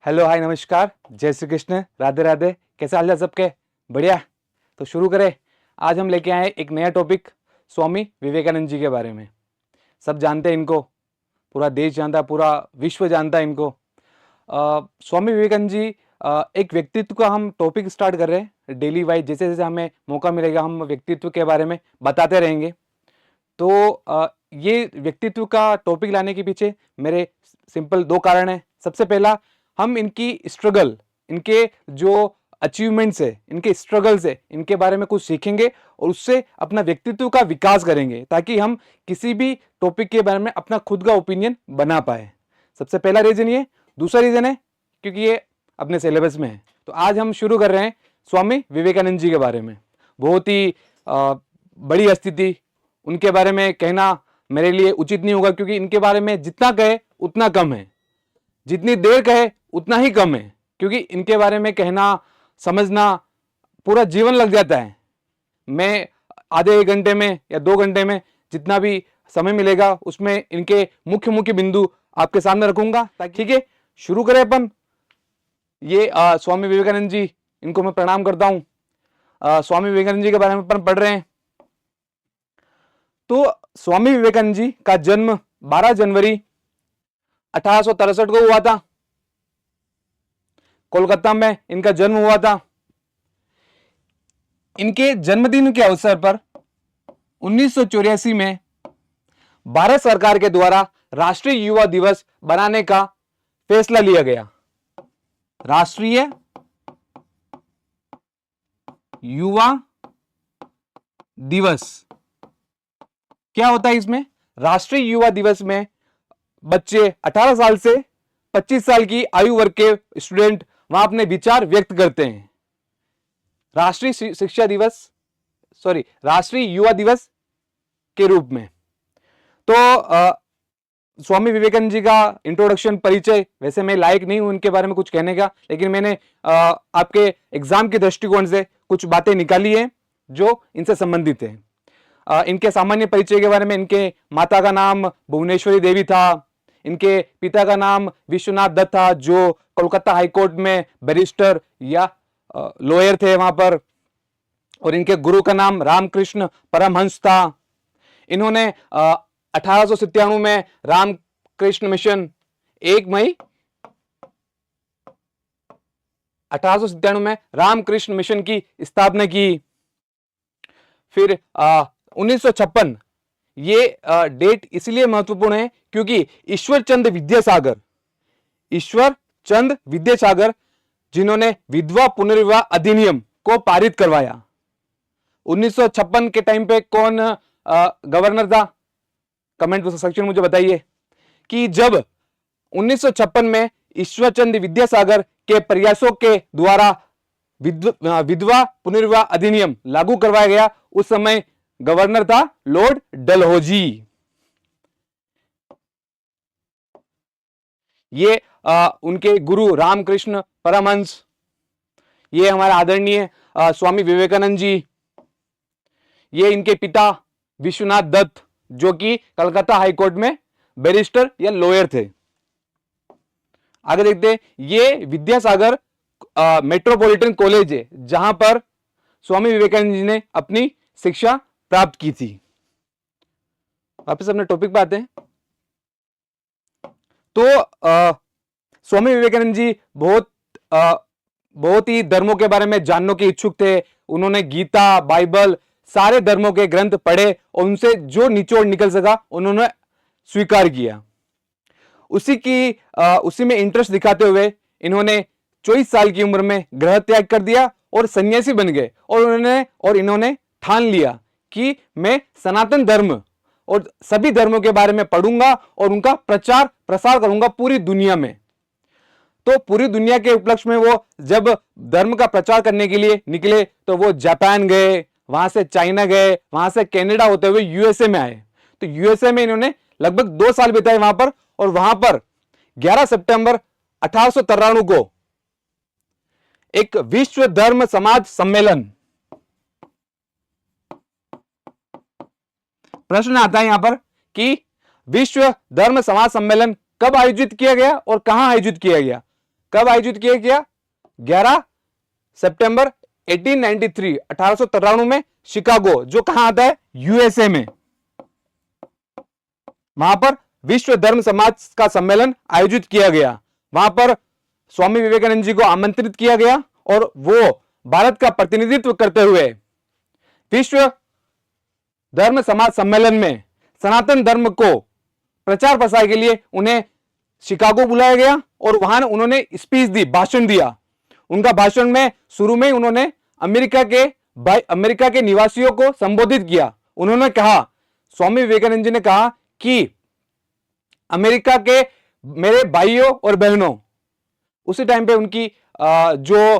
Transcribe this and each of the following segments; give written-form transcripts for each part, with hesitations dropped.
Hello, हाय, नमस्कार, जय श्री कृष्ण, राधे राधे। कैसे हाल चाल सबके? बढ़िया। तो शुरू करें। आज हम लेके आए एक नया टॉपिक, स्वामी विवेकानंद जी के बारे में। सब जानते हैं इनको, पूरा देश जानता है, पूरा विश्व जानता है इनको। स्वामी विवेकानंद जी एक व्यक्तित्व का हम टॉपिक स्टार्ट कर रहे हैं डेली वाइज। जैसे जैसे हमें मौका मिलेगा हम व्यक्तित्व के बारे में बताते रहेंगे। तो ये व्यक्तित्व का टॉपिक लाने के पीछे मेरे सिंपल दो कारण हैं। सबसे पहला, हम इनकी स्ट्रगल, इनके जो अचीवमेंट्स है, इनके स्ट्रगल्स है, इनके बारे में कुछ सीखेंगे और उससे अपना व्यक्तित्व का विकास करेंगे ताकि हम किसी भी टॉपिक के बारे में अपना खुद का ओपिनियन बना पाए। सबसे पहला रीजन ये। दूसरा रीजन है क्योंकि ये अपने सिलेबस में है। तो आज हम शुरू कर रहे हैं स्वामी विवेकानंद जी के बारे में। बहुत ही बड़ी हस्ती थी, उनके बारे में कहना मेरे लिए उचित नहीं होगा क्योंकि इनके बारे में जितना कहे उतना कम है, जितनी देर कहे उतना ही कम है, क्योंकि इनके बारे में कहना समझना पूरा जीवन लग जाता है। मैं आधे एक घंटे में या 2 घंटे में जितना भी समय मिलेगा उसमें इनके मुख्य मुख्य बिंदु आपके सामने रखूंगा। ठीक है, शुरू करें अपन। ये स्वामी विवेकानंद जी, इनको मैं प्रणाम करता हूं। स्वामी विवेकानंद जी के बारे में अपन पढ़ रहे हैं। तो स्वामी विवेकानंद जी का जन्म 12 जनवरी 1863 को हुआ था। कोलकाता में इनका जन्म हुआ था। इनके जन्मदिन के अवसर पर 1984 में भारत सरकार के द्वारा राष्ट्रीय युवा दिवस बनाने का फैसला लिया गया। राष्ट्रीय युवा दिवस क्या होता है? इसमें राष्ट्रीय युवा दिवस में बच्चे 18 साल से 25 साल की आयु वर्ग के स्टूडेंट वहां अपने विचार व्यक्त करते हैं। राष्ट्रीय शिक्षा दिवस, राष्ट्रीय युवा दिवस के रूप में। तो स्वामी विवेकानंद जी का इंट्रोडक्शन, परिचय, वैसे मैं लायक नहीं हूं उनके बारे में कुछ कहने का, लेकिन मैंने आपके एग्जाम के दृष्टिकोण से कुछ बातें निकाली है जो इनसे संबंधित है। इनके सामान्य परिचय के बारे में, इनके माता का नाम भुवनेश्वरी देवी था। इनके पिता का नाम विश्वनाथ दत्त था, जो कोलकाता हाईकोर्ट में बैरिस्टर या लॉयर थे वहां पर। और इनके गुरु का नाम रामकृष्ण परमहंस था। इन्होंने 1897 में रामकृष्ण मिशन, 1 मई 1897 में रामकृष्ण मिशन की स्थापना की। फिर 1956, ये डेट इसलिए महत्वपूर्ण है क्योंकि ईश्वर चंद विद्यासागर जिन्होंने विधवा पुनर्विवाह अधिनियम को पारित करवाया। 1956 के टाइम पे कौन गवर्नर था? कमेंट सेक्शन में मुझे बताइए कि जब 1956 में ईश्वरचंद विद्यासागर के प्रयासों के द्वारा विधवा पुनर्विवाह अधिनियम लागू करवाया गया, उस समय गवर्नर था लॉर्ड डलहौजी। ये उनके गुरु रामकृष्ण परमहंस, ये हमारे आदरणीय स्वामी विवेकानंद जी। ये इनके पिता विश्वनाथ दत्त, जो कि कलकत्ता हाईकोर्ट में बैरिस्टर या लॉयर थे। आगे देखते हैं, ये विद्यासागर मेट्रोपॉलिटन कॉलेज है जहां पर स्वामी विवेकानंद जी ने अपनी शिक्षा प्राप्त की थी। वापस अपने टॉपिक पे आते हैं। तो स्वामी विवेकानंद जी बहुत ही धर्मों के बारे में जानने के इच्छुक थे। उन्होंने गीता, बाइबल, सारे धर्मों के ग्रंथ पढ़े और उनसे जो निचोड़ निकल सका उन्होंने स्वीकार किया। उसी में इंटरेस्ट दिखाते हुए इन्होंने 24 साल की उम्र में गृह त्याग कर दिया और सन्यासी बन गए। और इन्होंने ठान लिया कि मैं सनातन धर्म और सभी धर्मों के बारे में पढ़ूंगा और उनका प्रचार प्रसार करूंगा पूरी दुनिया में। तो पूरी दुनिया के उपलक्ष्य में वो जब धर्म का प्रचार करने के लिए निकले तो वो जापान गए, वहां से चाइना गए, वहां से कनाडा होते हुए यूएसए में आए। तो यूएसए में इन्होंने लगभग 2 साल बिताए वहां पर। और वहां पर 11 सितंबर 1893 को एक विश्व धर्म समाज सम्मेलन, प्रश्न आता है यहां पर कि विश्व धर्म समाज सम्मेलन कब आयोजित किया गया और कहां आयोजित किया गया? कब आयोजित किया गया? 11 सितंबर 1893, 1893 में शिकागो, जो कहां आता है? यूएसए में। वहां पर विश्व धर्म समाज का सम्मेलन आयोजित किया गया। वहां पर स्वामी विवेकानंद जी को आमंत्रित किया गया और वो भारत का प्रतिनिधित्व करते हुए विश्व धर्म समाज सम्मेलन में सनातन धर्म को प्रचार प्रसार के लिए उन्हें शिकागो बुलाया गया और वहां उन्होंने स्पीच दी, भाषण दिया। उनका भाषण में शुरू में उन्होंने अमेरिका के निवासियों को संबोधित किया। उन्होंने कहा, स्वामी विवेकानंद जी ने कहा कि अमेरिका के मेरे भाइयों और बहनों, उसी टाइम पे उनकी जो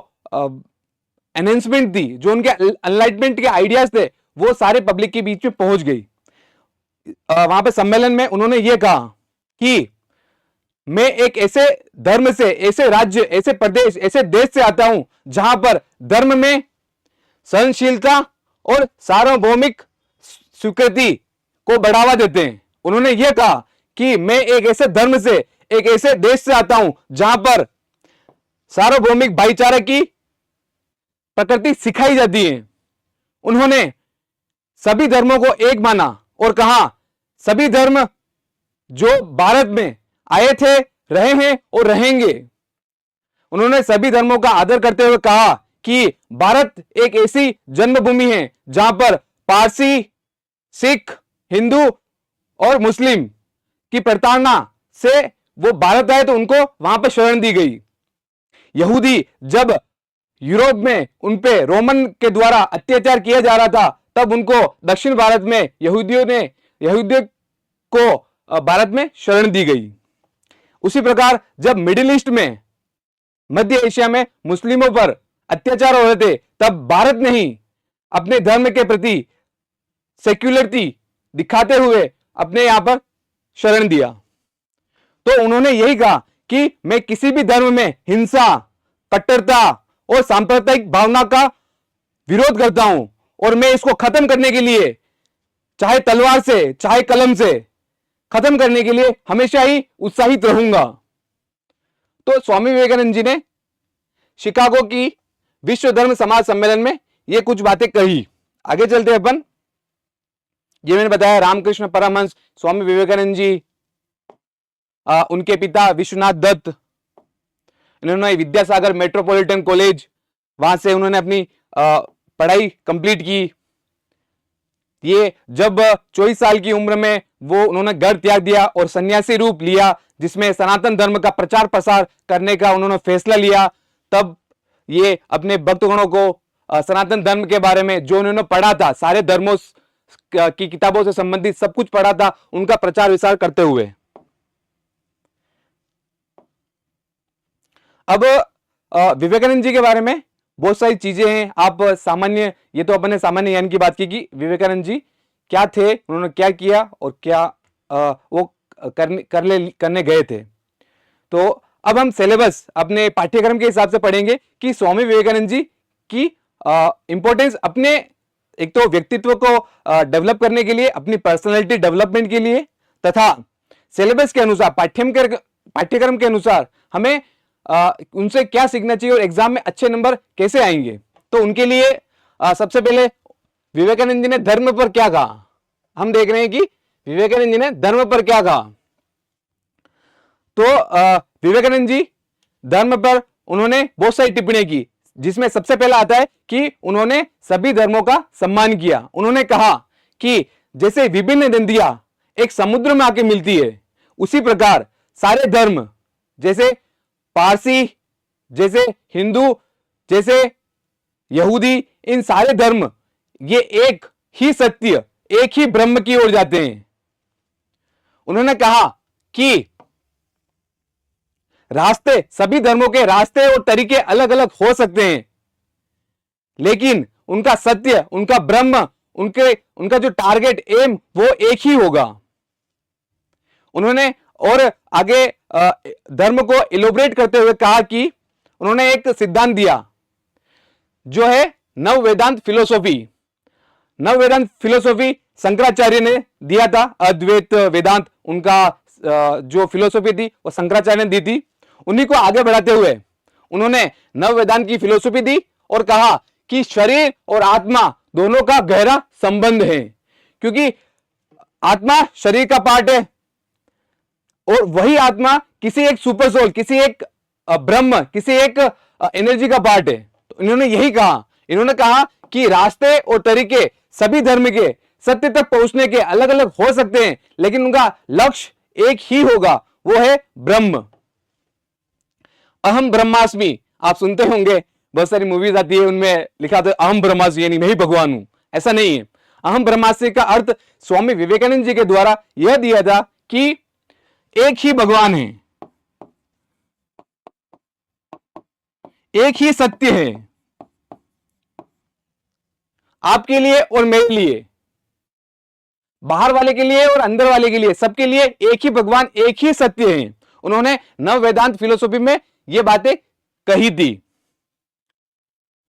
अनाउंसमेंट थी, जो उनके एनलाइटमेंट के आइडियाज थे, वो सारे पब्लिक के बीच में पहुंच गई। वहां पे सम्मेलन में उन्होंने ये कहा कि मैं एक ऐसे धर्म से, ऐसे राज्य, ऐसे प्रदेश, ऐसे देश से आता हूं जहां पर धर्म में सहनशीलता और सार्वभौमिक स्वीकृति को बढ़ावा देते हैं। उन्होंने यह कहा कि मैं एक ऐसे धर्म से, एक ऐसे देश से आता हूं जहां पर सार्वभौमिक भाईचारा की प्रकृति सिखाई जाती है। उन्होंने सभी धर्मों को एक माना और कहा, सभी धर्म जो भारत में आए थे, रहे हैं और रहेंगे। उन्होंने सभी धर्मों का आदर करते हुए कहा कि भारत एक ऐसी जन्मभूमि है जहां पर पारसी, सिख, हिंदू और मुस्लिम की प्रताड़ना से वो भारत आए तो उनको वहां पर शरण दी गई। यहूदी जब यूरोप में उन पे रोमन के द्वारा अत्याचार किया जा रहा था, तब उनको दक्षिण भारत में यहूदियों को भारत में शरण दी गई। उसी प्रकार जब मिडिल ईस्ट में, मध्य एशिया में मुस्लिमों पर अत्याचार हो रहे थे, तब भारत ने ही अपने धर्म के प्रति सेक्युलरिटी दिखाते हुए अपने यहां पर शरण दिया। तो उन्होंने यही कहा कि मैं किसी भी धर्म में हिंसा, कट्टरता और सांप्रदायिक भावना का विरोध करता हूं और मैं इसको खत्म करने के लिए, चाहे तलवार से, चाहे कलम से खत्म करने के लिए हमेशा ही उत्साहित रहूंगा। तो स्वामी विवेकानंद जी ने शिकागो की विश्व धर्म समाज सम्मेलन में ये कुछ बातें कही। आगे चलते हैं अपन। ये मैंने बताया, रामकृष्ण परमहंस स्वामी विवेकानंद जी, उनके पिता विश्वनाथ दत्त, इन्होंने विद्यासागर मेट्रोपॉलिटन कॉलेज, वहां से उन्होंने अपनी पढ़ाई कंप्लीट की। ये जब 24 साल की उम्र में उन्होंने घर त्याग दिया और सन्यासी रूप लिया, जिसमें सनातन धर्म का प्रचार प्रसार करने का उन्होंने फैसला लिया। तब ये अपने भक्तगणों को सनातन धर्म के बारे में जो उन्होंने पढ़ा था, सारे धर्मों की किताबों से संबंधित सब कुछ पढ़ा था, उनका प्रचार विस्तार करते हुए। अब विवेकानंद जी के बारे में बहुत सारी चीजें हैं। आप सामान्य, ये तो अपने सामान्य ज्ञान की बात की कि विवेकानंद जी क्या थे, उन्होंने क्या किया और क्या वो करने गए थे। तो अब हम सिलेबस अपने पाठ्यक्रम के हिसाब से पढ़ेंगे कि स्वामी विवेकानंद जी की इंपॉर्टेंस अपने एक तो व्यक्तित्व को डेवलप करने के लिए, अपनी पर्सनालिटी डेवलपमेंट के लिए, तथा सिलेबस के अनुसार, पाठ्यक्रम के अनुसार हमें उनसे क्या सीखना चाहिए और एग्जाम में अच्छे नंबर कैसे आएंगे। तो उनके लिए सबसे पहले विवेकानंद जी ने धर्म पर क्या कहा, हम देख रहे हैं कि विवेकानंद जी ने धर्म पर क्या कहा। तो विवेकानंद जी धर्म पर उन्होंने बहुत सारी टिप्पणियां की, जिसमें सबसे पहला आता है कि उन्होंने सभी धर्मों का सम्मान किया। उन्होंने कहा कि जैसे विभिन्न नदियां एक समुद्र में आके मिलती है, उसी प्रकार सारे धर्म, जैसे पारसी, जैसे हिंदू, जैसे यहूदी, इन सारे धर्म ये एक ही सत्य, एक ही ब्रह्म की ओर जाते हैं। उन्होंने कहा कि रास्ते, सभी धर्मों के रास्ते और तरीके अलग अलग हो सकते हैं, लेकिन उनका सत्य, उनका ब्रह्म, उनका जो टारगेट, एम, वो एक ही होगा। उन्होंने और आगे धर्म को इलोबरेट करते हुए कहा कि उन्होंने एक सिद्धांत दिया जो है नव वेदांत फिलोसॉफी। नव वेदांत फिलोसॉफी शंकराचार्य ने दिया था। अद्वैत वेदांत, उनका जो फिलोसॉफी थी वो शंकराचार्य ने दी थी। उन्हीं को आगे बढ़ाते हुए उन्होंने नव वेदांत की फिलोसफी दी और कहा कि शरीर और आत्मा दोनों का गहरा संबंध है, क्योंकि आत्मा शरीर का पार्ट है और वही आत्मा किसी एक सुपर सोल, किसी एक ब्रह्म, किसी एक एनर्जी का पार्ट है। तो इन्होंने यही कहा, इन्होंने कहा कि रास्ते और तरीके सभी धर्म के सत्य तक पहुंचने के अलग अलग हो सकते हैं, लेकिन उनका लक्ष्य एक ही होगा, वो है ब्रह्म। अहम ब्रह्मास्मि आप सुनते होंगे, बहुत सारी मूवीज आती है, उनमें लिखा था अहम ब्रह्मास्मि, यानी मैं ही भगवान हूं। ऐसा नहीं है। अहम ब्रह्मास्मि का अर्थ स्वामी विवेकानंद जी के द्वारा यह दिया था कि एक ही भगवान है, एक ही सत्य है, आपके लिए और मेरे लिए, बाहर वाले के लिए और अंदर वाले के लिए, सबके लिए एक ही भगवान, एक ही सत्य है। उन्होंने नव वेदांत फिलोसॉफी में ये बातें कही थी।